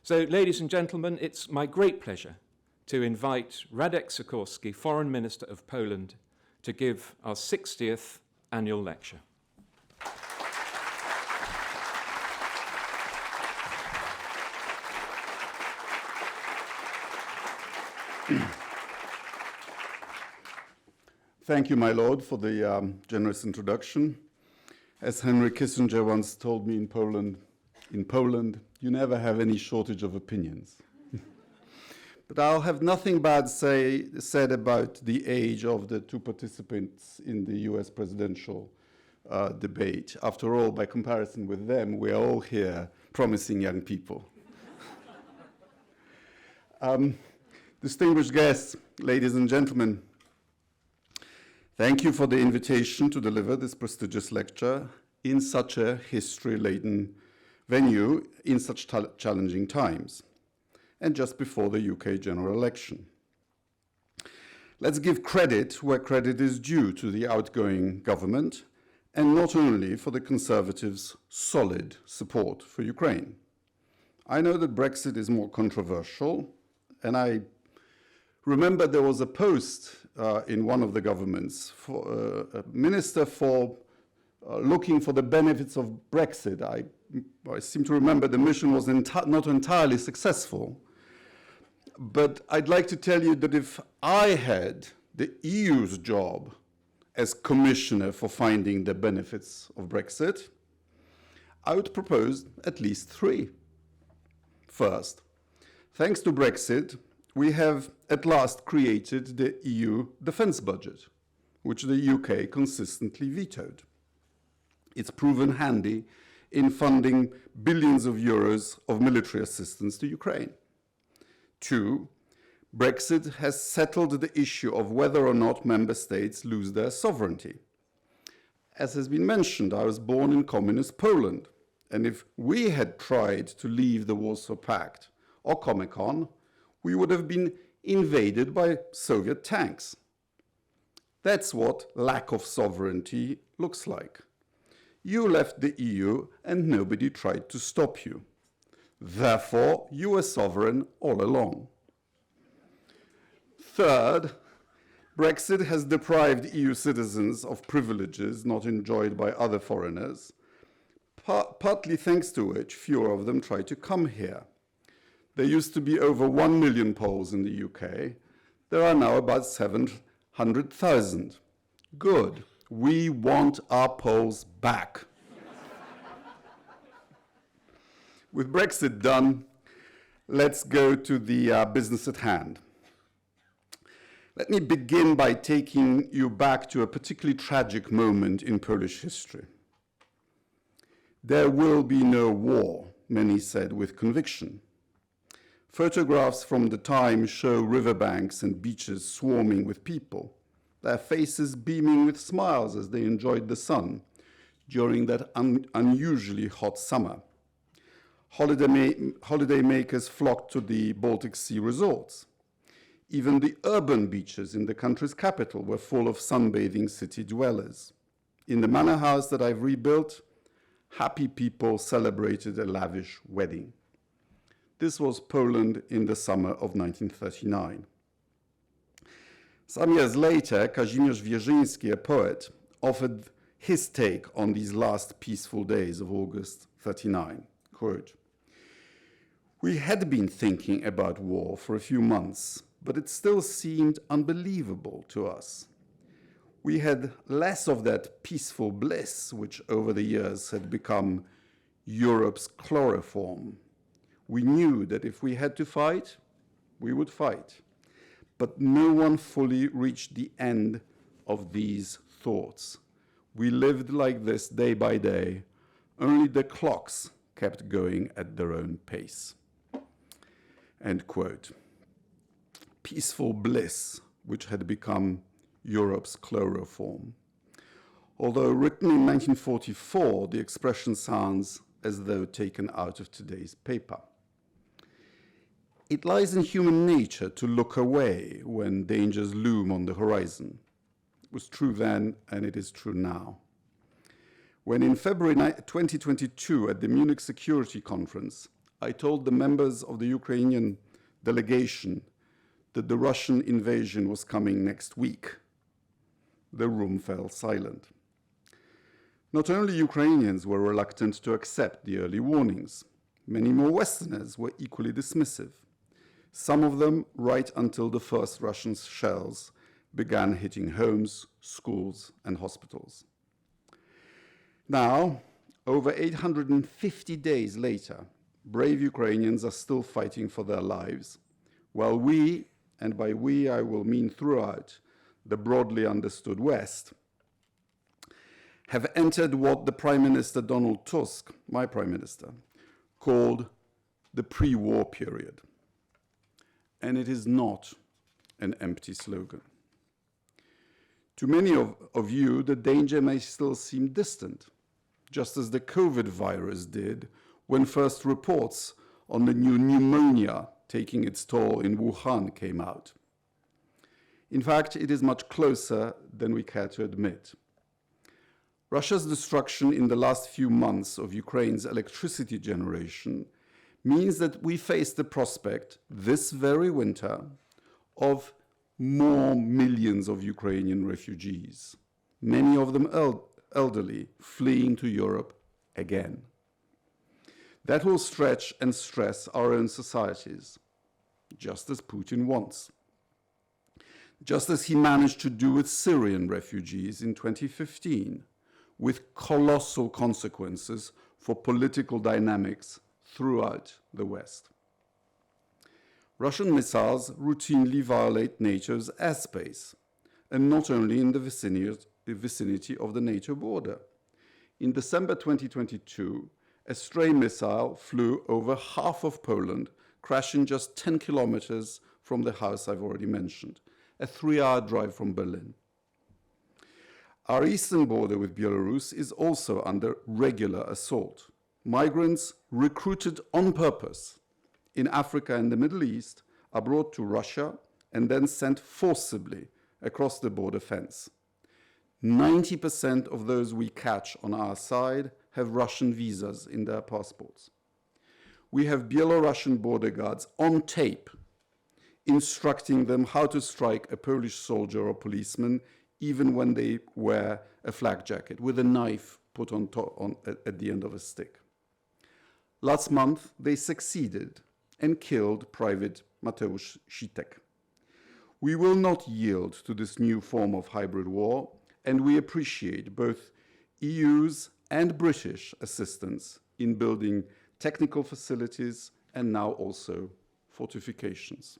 So, ladies and gentlemen, it's my great pleasure to invite Radek Sikorski, Foreign Minister of Poland, to give our 60th annual lecture. Thank you, my lord, for the generous introduction. As Henry Kissinger once told me in Poland, you never have any shortage of opinions. But I'll have nothing bad said about the age of the two participants in the US presidential debate. After all, by comparison with them, we are all here promising young people. Distinguished guests, ladies and gentlemen, thank you for the invitation to deliver this prestigious lecture in such a history-laden venue in such challenging times, and just before the UK general election. Let's give credit where credit is due to the outgoing government, and not only for the Conservatives' solid support for Ukraine. I know that Brexit is more controversial, and I remember there was a post in one of the governments for a minister for looking for the benefits of Brexit. I seem to remember the mission was not entirely successful. But I'd like to tell you that if I had the EU's job as commissioner for finding the benefits of Brexit, I would propose at least 3. First, thanks to Brexit, we have at last created the EU defense budget, which the UK consistently vetoed. It's proven handy in funding billions of euros of military assistance to Ukraine. 2, Brexit has settled the issue of whether or not member states lose their sovereignty. As has been mentioned, I was born in communist Poland, and if we had tried to leave the Warsaw Pact or Comecon, we would have been invaded by Soviet tanks. That's what lack of sovereignty looks like. You left the EU and nobody tried to stop you. Therefore, you were sovereign all along. Third, Brexit has deprived EU citizens of privileges not enjoyed by other foreigners, partly thanks to which fewer of them try to come here. There used to be over 1 million Poles in the UK. There are now about 700,000. Good. We want our Poles back. With Brexit done, let's go to the business at hand. Let me begin by taking you back to a particularly tragic moment in Polish history. There will be no war, many said with conviction. Photographs from the time show riverbanks and beaches swarming with people, their faces beaming with smiles as they enjoyed the sun during that unusually hot summer. Holiday makers flocked to the Baltic Sea resorts. Even the urban beaches in the country's capital were full of sunbathing city dwellers. In the manor house that I've rebuilt, happy people celebrated a lavish wedding. This was Poland in the summer of 1939. Some years later, Kazimierz Wierzyński, a poet, offered his take on these last peaceful days of August 39. Quote, "We had been thinking about war for a few months, but it still seemed unbelievable to us. We had less of that peaceful bliss which over the years had become Europe's chloroform. We knew that if we had to fight, we would fight. But no one fully reached the end of these thoughts. We lived like this day by day. Only the clocks kept going at their own pace." End quote. Peaceful bliss, which had become Europe's chloroform. Although written in 1944, the expression sounds as though taken out of today's paper. It lies in human nature to look away when dangers loom on the horizon. It was true then, and it is true now. When in February 2022 at the Munich Security Conference, I told the members of the Ukrainian delegation that the Russian invasion was coming next week, the room fell silent. Not only Ukrainians were reluctant to accept the early warnings, many more Westerners were equally dismissive, some of them right until the first Russian shells began hitting homes, schools, and hospitals. Now, over 850 days later, brave Ukrainians are still fighting for their lives, while we, and by we I will mean throughout the broadly understood West, have entered what the Prime Minister Donald Tusk, my Prime Minister, called the pre-war period. And it is not an empty slogan. To many of you, the danger may still seem distant, just as the COVID virus did when first reports on the new pneumonia taking its toll in Wuhan came out. In fact, it is much closer than we care to admit. Russia's destruction in the last few months of Ukraine's electricity generation means that we face the prospect this very winter of more millions of Ukrainian refugees, many of them elderly, fleeing to Europe again. That will stretch and stress our own societies, just as Putin wants. Just as he managed to do with Syrian refugees in 2015, with colossal consequences for political dynamics throughout the West. Russian missiles routinely violate NATO's airspace, and not only in the vicinity of the NATO border. In December 2022, a stray missile flew over half of Poland, crashing just 10 kilometers from the house I've already mentioned, a 3-hour drive from Berlin. Our eastern border with Belarus is also under regular assault. Migrants recruited on purpose in Africa and the Middle East are brought to Russia and then sent forcibly across the border fence. 90% of those we catch on our side have Russian visas in their passports. We have Belarusian border guards on tape instructing them how to strike a Polish soldier or policeman even when they wear a flak jacket with a knife put at the end of a stick. Last month, they succeeded and killed Private Mateusz Sitek. We will not yield to this new form of hybrid war, and we appreciate both EU's and British assistance in building technical facilities and now also fortifications.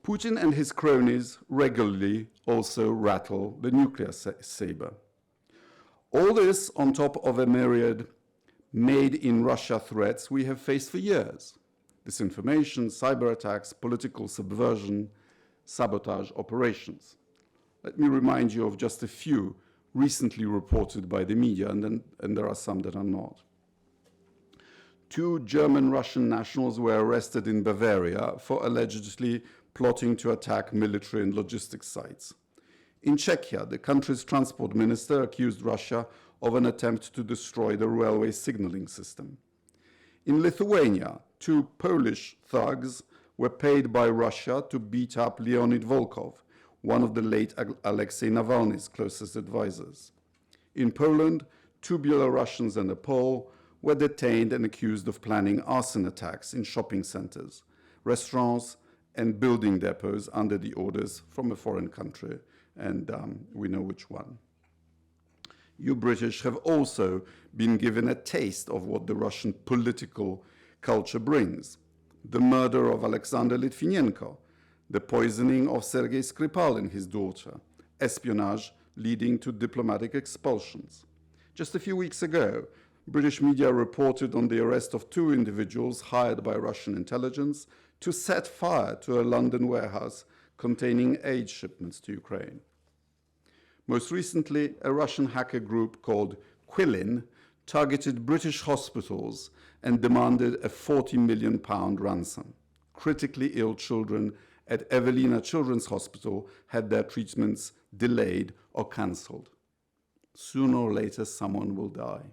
Putin and his cronies regularly also rattle the nuclear saber. All this on top of a myriad made-in-Russia threats we have faced for years: disinformation, cyber attacks, political subversion, sabotage operations. Let me remind you of just a few recently reported by the media, and there are some that are not. 2 German-Russian nationals were arrested in Bavaria for allegedly plotting to attack military and logistics sites. In Czechia, the country's transport minister accused Russia of an attempt to destroy the railway signaling system. In Lithuania, 2 Polish thugs were paid by Russia to beat up Leonid Volkov, one of the late Alexei Navalny's closest advisors. In Poland, 2 Belarusians and a Pole were detained and accused of planning arson attacks in shopping centers, restaurants, and building depots under the orders from a foreign country, and we know which one. You British have also been given a taste of what the Russian political culture brings. The murder of Alexander Litvinenko, the poisoning of Sergei Skripal and his daughter, espionage leading to diplomatic expulsions. Just a few weeks ago, British media reported on the arrest of 2 individuals hired by Russian intelligence to set fire to a London warehouse containing aid shipments to Ukraine. Most recently, a Russian hacker group called Quillin targeted British hospitals and demanded a £40 million ransom. Critically ill children at Evelina Children's Hospital had their treatments delayed or cancelled. Sooner or later, someone will die.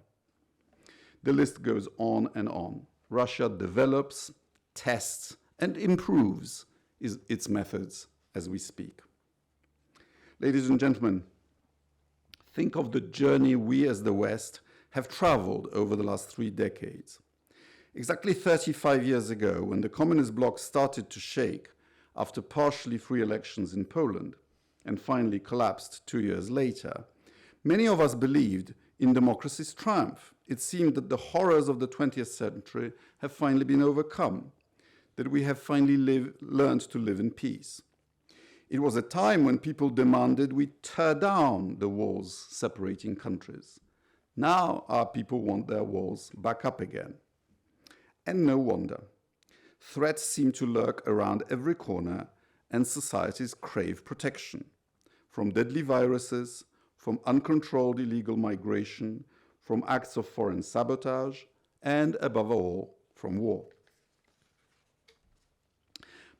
The list goes on and on. Russia develops, tests, and improves its methods as we speak. Ladies and gentlemen, think of the journey we as the West have traveled over the last 3 decades. Exactly 35 years ago, when the communist bloc started to shake after partially free elections in Poland and finally collapsed 2 years later, many of us believed in democracy's triumph. It seemed that the horrors of the 20th century have finally been overcome, that we have finally learned to live in peace. It was a time when people demanded we tear down the walls separating countries. Now our people want their walls back up again. And no wonder. Threats seem to lurk around every corner, and societies crave protection. From deadly viruses, from uncontrolled illegal migration, from acts of foreign sabotage, and above all, from war.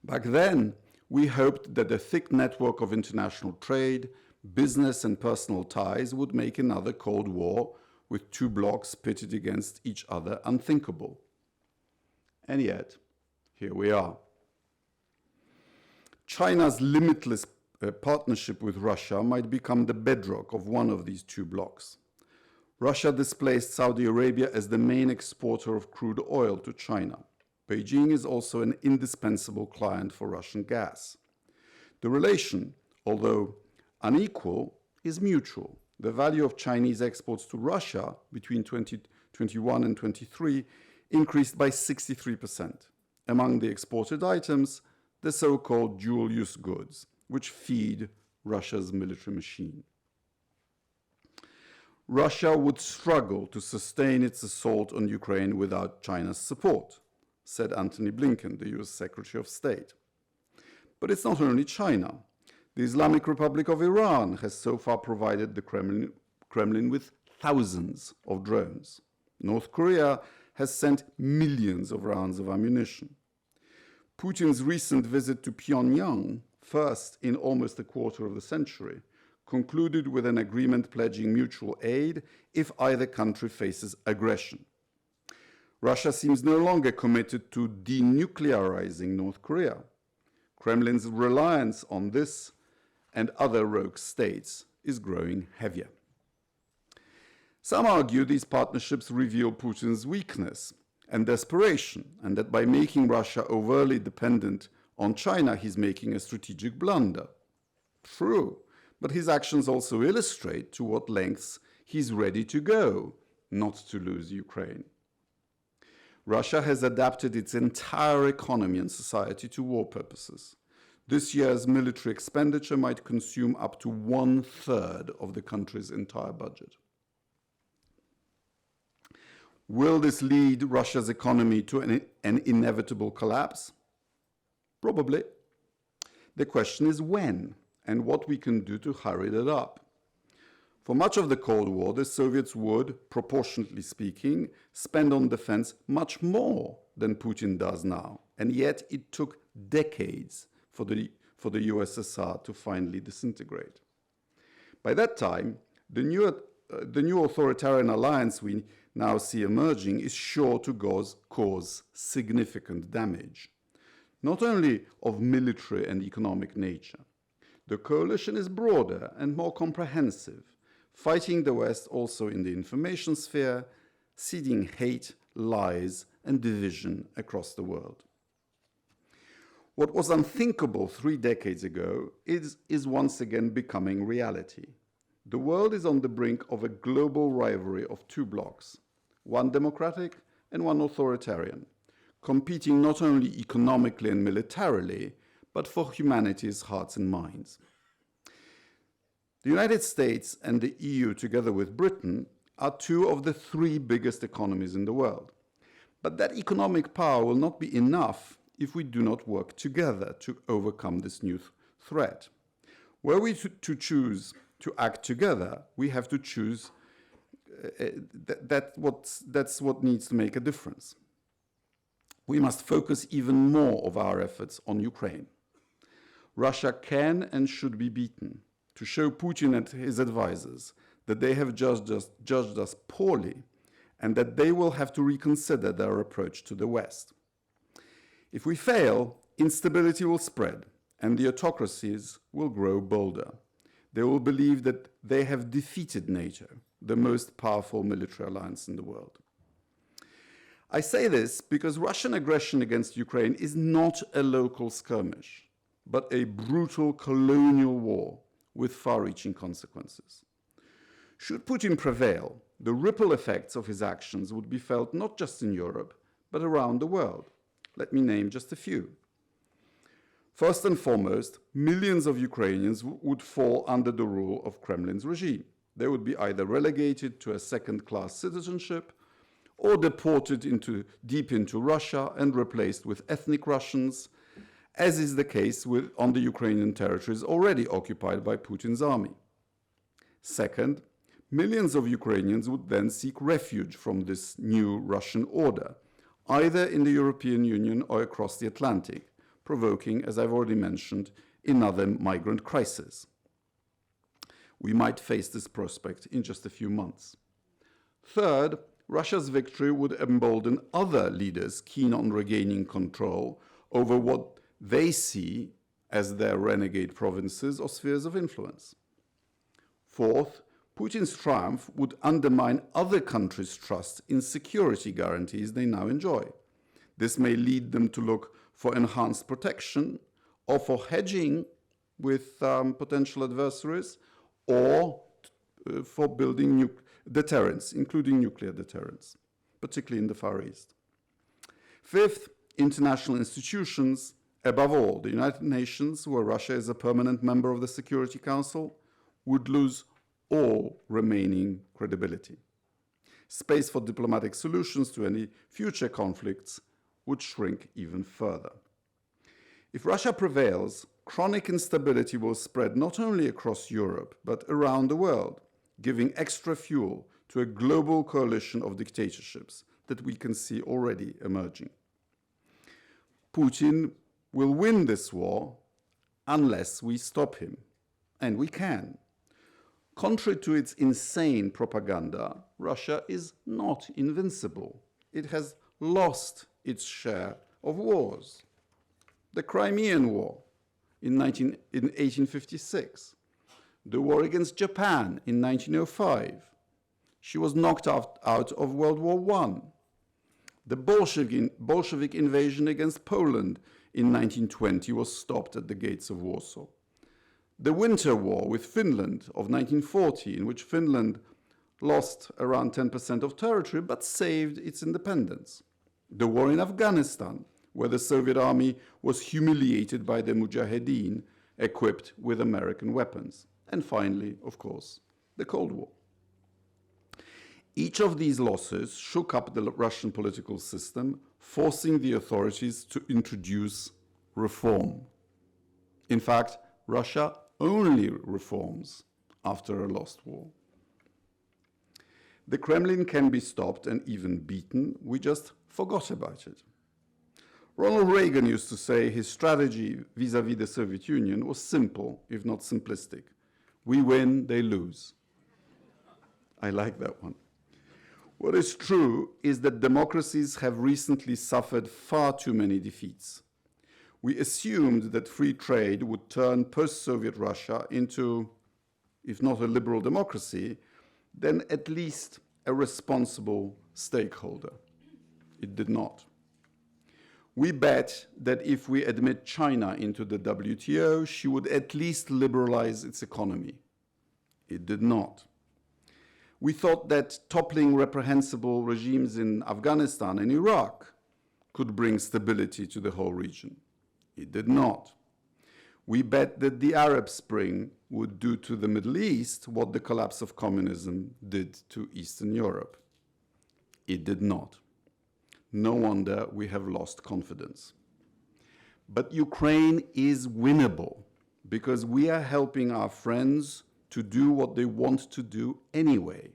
Back then, we hoped that a thick network of international trade, business, and personal ties would make another Cold War with 2 blocs pitted against each other unthinkable. And yet, here we are. China's limitless partnership with Russia might become the bedrock of one of these 2 blocs. Russia displaced Saudi Arabia as the main exporter of crude oil to China. Beijing is also an indispensable client for Russian gas. The relation, although unequal, is mutual. The value of Chinese exports to Russia between 2021 and 23 increased by 63%. Among the exported items, the so-called dual-use goods, which feed Russia's military machine. Russia would struggle to sustain its assault on Ukraine without China's support, said Antony Blinken, the US Secretary of State. But it's not only China. The Islamic Republic of Iran has so far provided the Kremlin with thousands of drones. North Korea has sent millions of rounds of ammunition. Putin's recent visit to Pyongyang, first in almost a quarter of the century, concluded with an agreement pledging mutual aid if either country faces aggression. Russia seems no longer committed to denuclearizing North Korea. Kremlin's reliance on this and other rogue states is growing heavier. Some argue these partnerships reveal Putin's weakness and desperation, and that by making Russia overly dependent on China, he's making a strategic blunder. True, but his actions also illustrate to what lengths he's ready to go not to lose Ukraine. Russia has adapted its entire economy and society to war purposes. This year's military expenditure might consume up to 1/3 of the country's entire budget. Will this lead Russia's economy to an inevitable collapse? Probably. The question is when and what we can do to hurry that up. For much of the Cold War, the Soviets would, proportionately speaking, spend on defense much more than Putin does now, and yet it took decades for the USSR to finally disintegrate. By that time, the new authoritarian alliance we now see emerging is sure to cause significant damage, not only of military and economic nature. The coalition is broader and more comprehensive, fighting the West also in the information sphere, seeding hate, lies, and division across the world. What was unthinkable 3 decades ago is once again becoming reality. The world is on the brink of a global rivalry of 2 blocs, one democratic and one authoritarian, competing not only economically and militarily, but for humanity's hearts and minds. The United States and the EU, together with Britain, are 2 of the 3 biggest economies in the world. But that economic power will not be enough if we do not work together to overcome this new threat. Were we to choose to act together, we have to choose that's what needs to make a difference. We must focus even more of our efforts on Ukraine. Russia can and should be beaten. To show Putin and his advisors that they have judged us poorly and that they will have to reconsider their approach to the West. If we fail, instability will spread, and the autocracies will grow bolder. They will believe that they have defeated NATO, the most powerful military alliance in the world. I say this because Russian aggression against Ukraine is not a local skirmish, but a brutal colonial war with far-reaching consequences. Should Putin prevail, the ripple effects of his actions would be felt not just in Europe, but around the world. Let me name just a few. First and foremost, millions of Ukrainians would fall under the rule of Kremlin's regime. They would be either relegated to a second-class citizenship or deported deep into Russia and replaced with ethnic Russians, as is the case on the Ukrainian territories already occupied by Putin's army. Second, millions of Ukrainians would then seek refuge from this new Russian order, either in the European Union or across the Atlantic, provoking, as I've already mentioned, another migrant crisis. We might face this prospect in just a few months. Third, Russia's victory would embolden other leaders keen on regaining control over what they see as their renegade provinces or spheres of influence. Fourth, Putin's triumph would undermine other countries' trust in security guarantees they now enjoy. This may lead them to look for enhanced protection or for hedging with potential adversaries or for building deterrence, including nuclear deterrence, particularly in the Far East. Fifth, international institutions, above all, the United Nations, where Russia is a permanent member of the Security Council, would lose all remaining credibility. Space for diplomatic solutions to any future conflicts would shrink even further. If Russia prevails, chronic instability will spread not only across Europe, but around the world, giving extra fuel to a global coalition of dictatorships that we can see already emerging. Putin will win this war unless we stop him, and we can. Contrary to its insane propaganda, Russia is not invincible. It has lost its share of wars. The Crimean War in 1856, the war against Japan in 1905. She was knocked out of World War I. The Bolshevik invasion against Poland in 1920 was stopped at the gates of Warsaw. The Winter War with Finland of 1940, in which Finland lost around 10% of territory but saved its independence. The war in Afghanistan, where the Soviet army was humiliated by the Mujahideen, equipped with American weapons. And finally, of course, the Cold War. Each of these losses shook up the Russian political system, forcing the authorities to introduce reform. In fact, Russia only reforms after a lost war. The Kremlin can be stopped and even beaten. We just forgot about it. Ronald Reagan used to say his strategy vis-à-vis the Soviet Union was simple, if not simplistic. We win, they lose. I like that one. What is true is that democracies have recently suffered far too many defeats. We assumed that free trade would turn post-Soviet Russia into, if not a liberal democracy, then at least a responsible stakeholder. It did not. We bet that if we admit China into the WTO, she would at least liberalize its economy. It did not. We thought that toppling reprehensible regimes in Afghanistan and Iraq could bring stability to the whole region. It did not. We bet that the Arab Spring would do to the Middle East what the collapse of communism did to Eastern Europe. It did not. No wonder we have lost confidence. But Ukraine is winnable because we are helping our friends to do what they want to do anyway.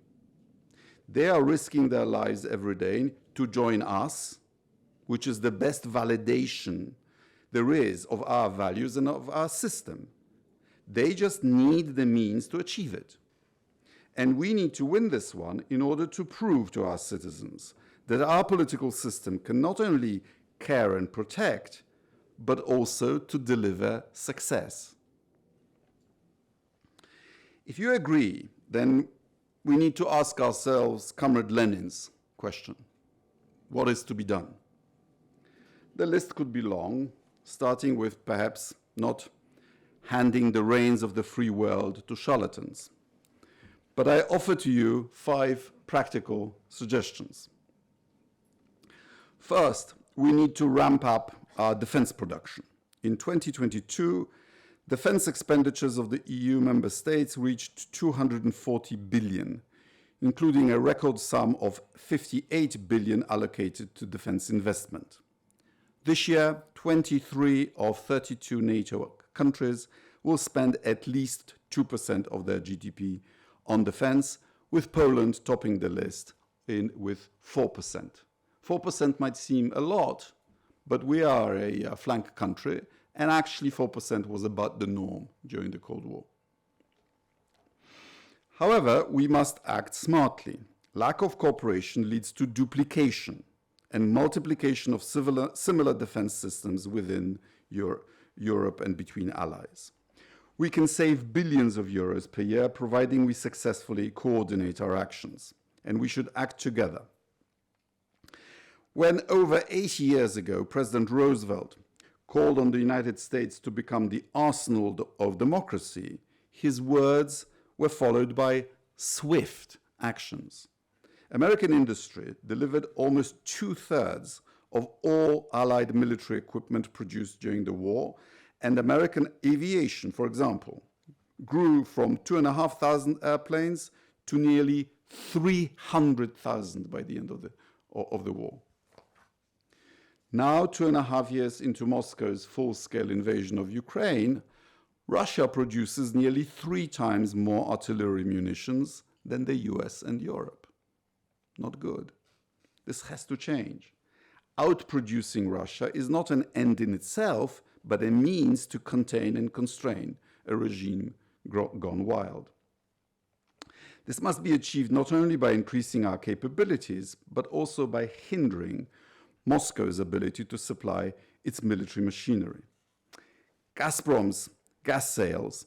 They are risking their lives every day to join us, which is the best validation there is of our values and of our system. They just need the means to achieve it. And we need to win this one in order to prove to our citizens that our political system can not only care and protect, but also to deliver success. If you agree, then we need to ask ourselves Comrade Lenin's question. What is to be done? The list could be long, starting with perhaps not handing the reins of the free world to charlatans. But I offer to you 5 practical suggestions. First, we need to ramp up our defense production. In 2022, defense expenditures of the EU member states reached 240 billion, including a record sum of 58 billion allocated to defense investment. This year, 23 of 32 NATO countries will spend at least 2% of their GDP on defense, with Poland topping the list with 4%. 4% might seem a lot, but we are a flank country, and actually 4% was about the norm during the Cold War. However, we must act smartly. Lack of cooperation leads to duplication and multiplication of similar defense systems within Europe and between allies. We can save billions of euros per year, providing we successfully coordinate our actions, and we should act together. When over 80 years ago, President Roosevelt called on the United States to become the arsenal of democracy, his words were followed by swift actions. American industry delivered almost 2/3 of all Allied military equipment produced during the war, and American aviation, for example, grew from 2,500 airplanes to nearly 300,000 by the end of the war. Now, 2.5 years into Moscow's full-scale invasion of Ukraine, Russia produces nearly 3 times more artillery munitions than the US and Europe. Not good. This has to change. Outproducing Russia is not an end in itself, but a means to contain and constrain a regime gone wild. This must be achieved not only by increasing our capabilities, but also by hindering Moscow's ability to supply its military machinery. Gazprom's gas sales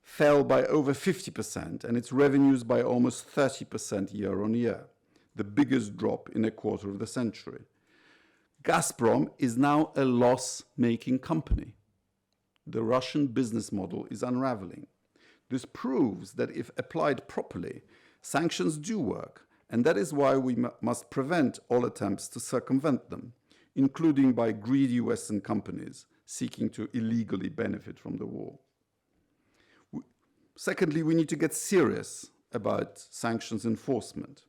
fell by over 50% and its revenues by almost 30% year on year, the biggest drop in a quarter of the century. Gazprom is now a loss-making company. The Russian business model is unraveling. This proves that if applied properly, sanctions do work, and that is why we must prevent all attempts to circumvent them, including by greedy Western companies seeking to illegally benefit from the war. Secondly, we need to get serious about sanctions enforcement.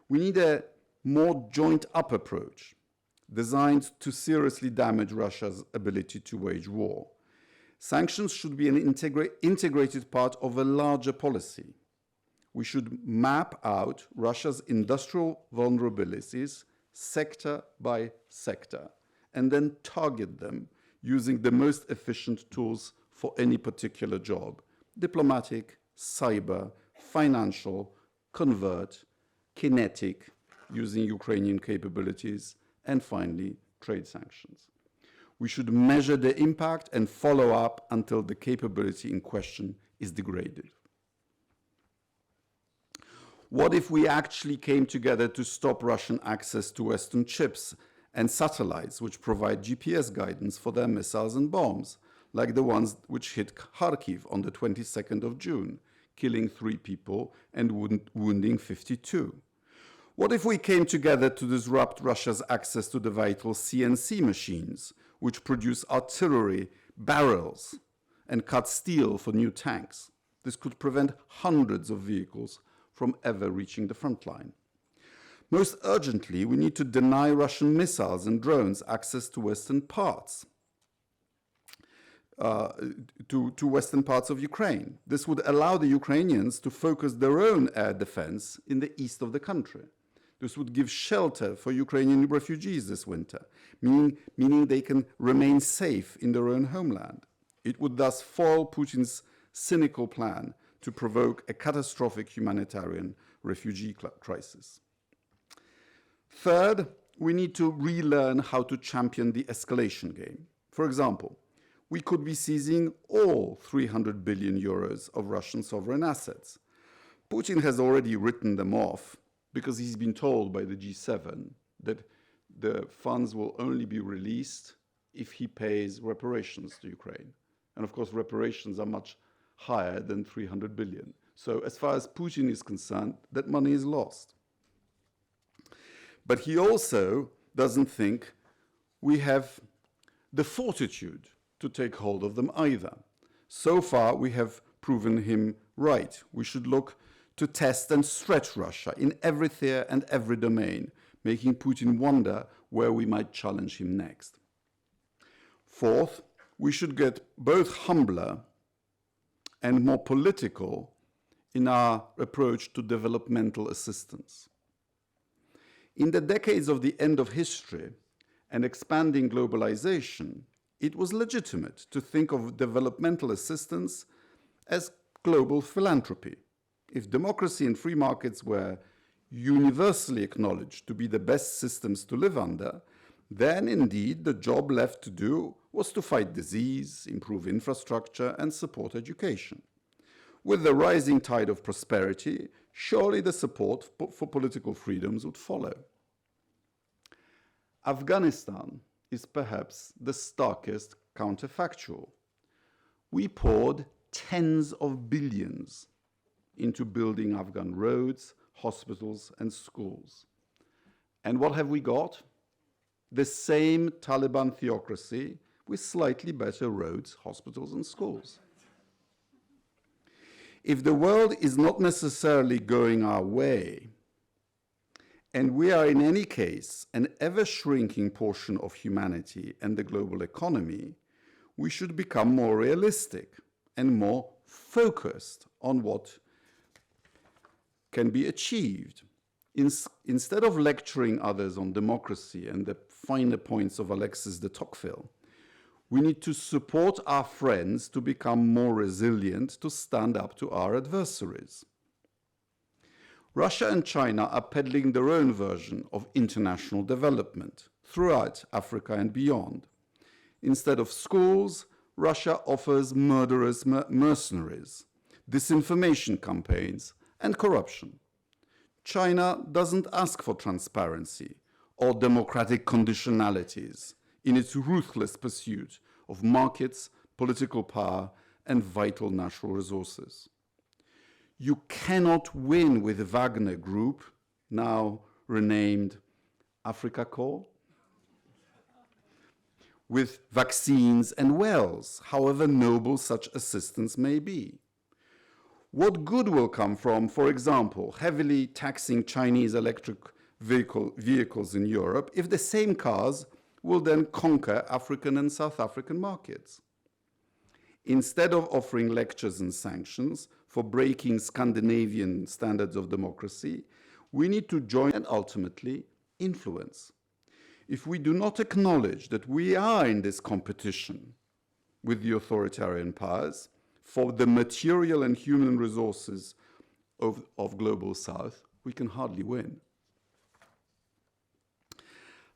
We need a more joined-up approach designed to seriously damage Russia's ability to wage war. Sanctions should be an integrated part of a larger policy. We should map out Russia's industrial vulnerabilities sector by sector and then target them using the most efficient tools for any particular job: diplomatic, cyber, financial, covert, kinetic, using Ukrainian capabilities, and finally, trade sanctions. We should measure the impact and follow up until the capability in question is degraded. What if we actually came together to stop Russian access to Western chips and satellites which provide GPS guidance for their missiles and bombs, like the ones which hit Kharkiv on the 22nd of June, killing 3 people and wounding 52? What if we came together to disrupt Russia's access to the vital CNC machines, which produce artillery, barrels, and cut steel for new tanks? This could prevent hundreds of vehicles from ever reaching the front line. Most urgently, we need to deny Russian missiles and drones access to Western parts, to Western parts of Ukraine. This would allow the Ukrainians to focus their own air defense in the east of the country. This would give shelter for Ukrainian refugees this winter, meaning they can remain safe in their own homeland. It would thus foil Putin's cynical plan to provoke a catastrophic humanitarian refugee crisis. Third, we need to relearn how to champion the escalation game. For example, we could be seizing all 300 billion euros of Russian sovereign assets. Putin has already written them off because he's been told by the G7 that the funds will only be released if he pays reparations to Ukraine. And of course, reparations are much higher than 300 billion. So as far as Putin is concerned, that money is lost. But he also doesn't think we have the fortitude to take hold of them either. So far, we have proven him right. We should look to test and stretch Russia in every sphere and every domain, making Putin wonder where we might challenge him next. Fourth, we should get both humbler and more political in our approach to developmental assistance. In the decades of the end of history and expanding globalization, it was legitimate to think of developmental assistance as global philanthropy. If democracy and free markets were universally acknowledged to be the best systems to live under, then indeed the job left to do was to fight disease, improve infrastructure, and support education. With the rising tide of prosperity, surely the support for political freedoms would follow. Afghanistan is perhaps the starkest counterfactual. We poured tens of billions into building Afghan roads, hospitals, and schools. And what have we got? The same Taliban theocracy with slightly better roads, hospitals, and schools. If the world is not necessarily going our way, and we are in any case an ever-shrinking portion of humanity and the global economy, we should become more realistic and more focused on what can be achieved. Instead of lecturing others on democracy and the finer points of Alexis de Tocqueville, we need to support our friends to become more resilient, to stand up to our adversaries. Russia and China are peddling their own version of international development throughout Africa and beyond. Instead of schools, Russia offers murderous mercenaries, disinformation campaigns, and corruption. China doesn't ask for transparency or democratic conditionalities in its ruthless pursuit of markets, political power, and vital natural resources. You cannot win with the Wagner Group, now renamed Africa Corps, with vaccines and wells, however noble such assistance may be. What good will come from, for example, heavily taxing Chinese electric vehicles in Europe if the same cars will then conquer African and South African markets? Instead of offering lectures and sanctions for breaking Scandinavian standards of democracy, we need to join and ultimately influence. If we do not acknowledge that we are in this competition with the authoritarian powers for the material and human resources of Global South, we can hardly win.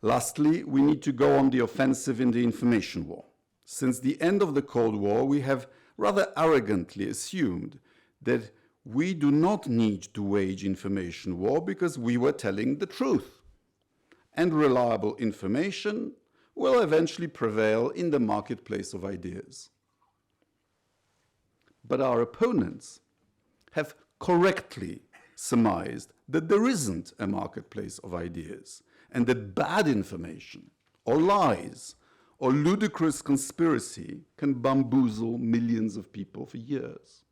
Lastly, we need to go on the offensive in the information war. Since the end of the Cold War, we have rather arrogantly assumed that we do not need to wage information war because we were telling the truth, and reliable information will eventually prevail in the marketplace of ideas. But our opponents have correctly surmised that there isn't a marketplace of ideas, and that bad information, or lies, or ludicrous conspiracy can bamboozle millions of people for years.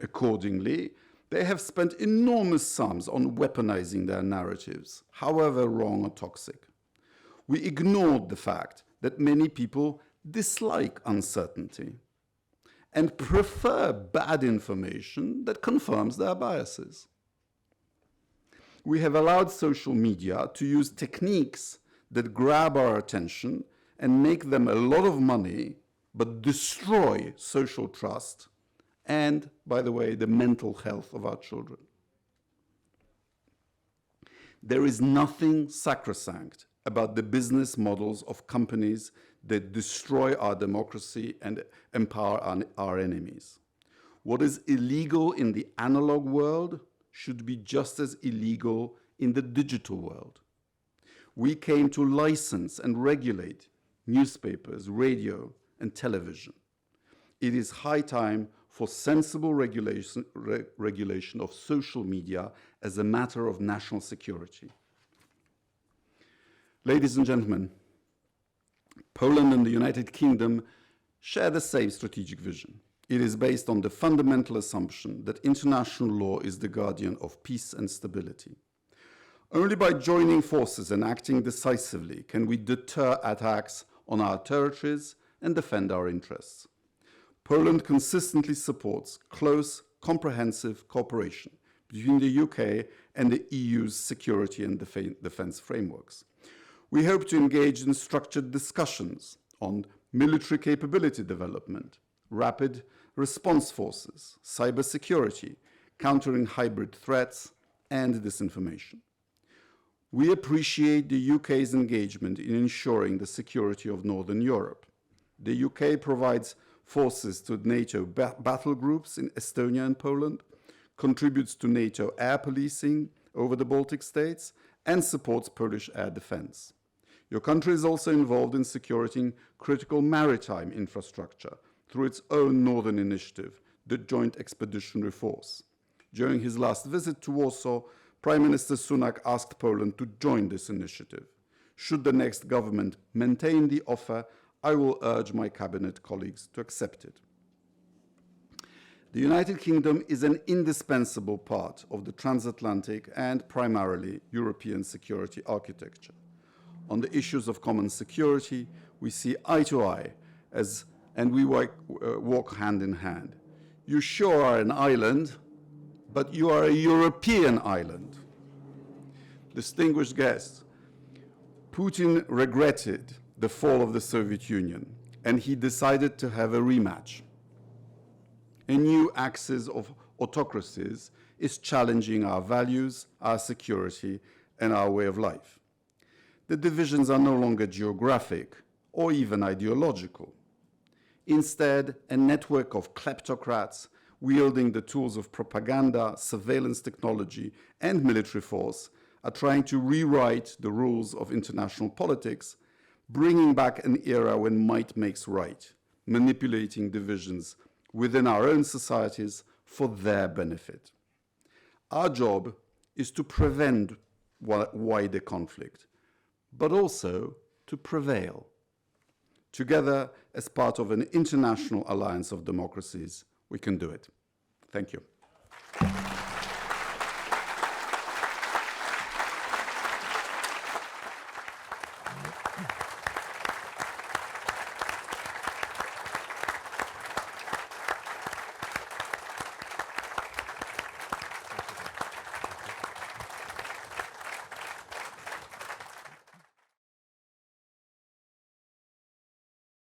Accordingly, they have spent enormous sums on weaponizing their narratives, however wrong or toxic. We ignored the fact that many people dislike uncertainty and prefer bad information that confirms their biases. We have allowed social media to use techniques that grab our attention and make them a lot of money, but destroy social trust and, by the way, the mental health of our children. There is nothing sacrosanct about the business models of companies that destroy our democracy and empower our enemies. What is illegal in the analog world should be just as illegal in the digital world. We came to license and regulate newspapers, radio, and television. It is high time for sensible regulation of social media as a matter of national security. Ladies and gentlemen, Poland and the United Kingdom share the same strategic vision. It is based on the fundamental assumption that international law is the guardian of peace and stability. Only by joining forces and acting decisively can we deter attacks on our territories and defend our interests. Poland consistently supports close, comprehensive cooperation between the UK and the EU's security and defense frameworks. We hope to engage in structured discussions on military capability development, rapid response forces, cybersecurity, countering hybrid threats, and disinformation. We appreciate the UK's engagement in ensuring the security of Northern Europe. The UK provides forces to NATO battle groups in Estonia and Poland, contributes to NATO air policing over the Baltic states, and supports Polish air defense. Your country is also involved in securing critical maritime infrastructure through its own northern initiative, the Joint Expeditionary Force. During his last visit to Warsaw, Prime Minister Sunak asked Poland to join this initiative. Should the next government maintain the offer, I will urge my cabinet colleagues to accept it. The United Kingdom is an indispensable part of the transatlantic and primarily European security architecture. On the issues of common security, we see eye to eye and we walk hand in hand. You sure are an island, but you are a European island. Distinguished guests, Putin regretted the fall of the Soviet Union, and he decided to have a rematch. A new axis of autocracies is challenging our values, our security, and our way of life. The divisions are no longer geographic or even ideological. Instead, a network of kleptocrats wielding the tools of propaganda, surveillance technology, and military force are trying to rewrite the rules of international politics, bringing back an era when might makes right, manipulating divisions within our own societies for their benefit. Our job is to prevent wider conflict, but also to prevail. Together, as part of an international alliance of democracies, we can do it. Thank you.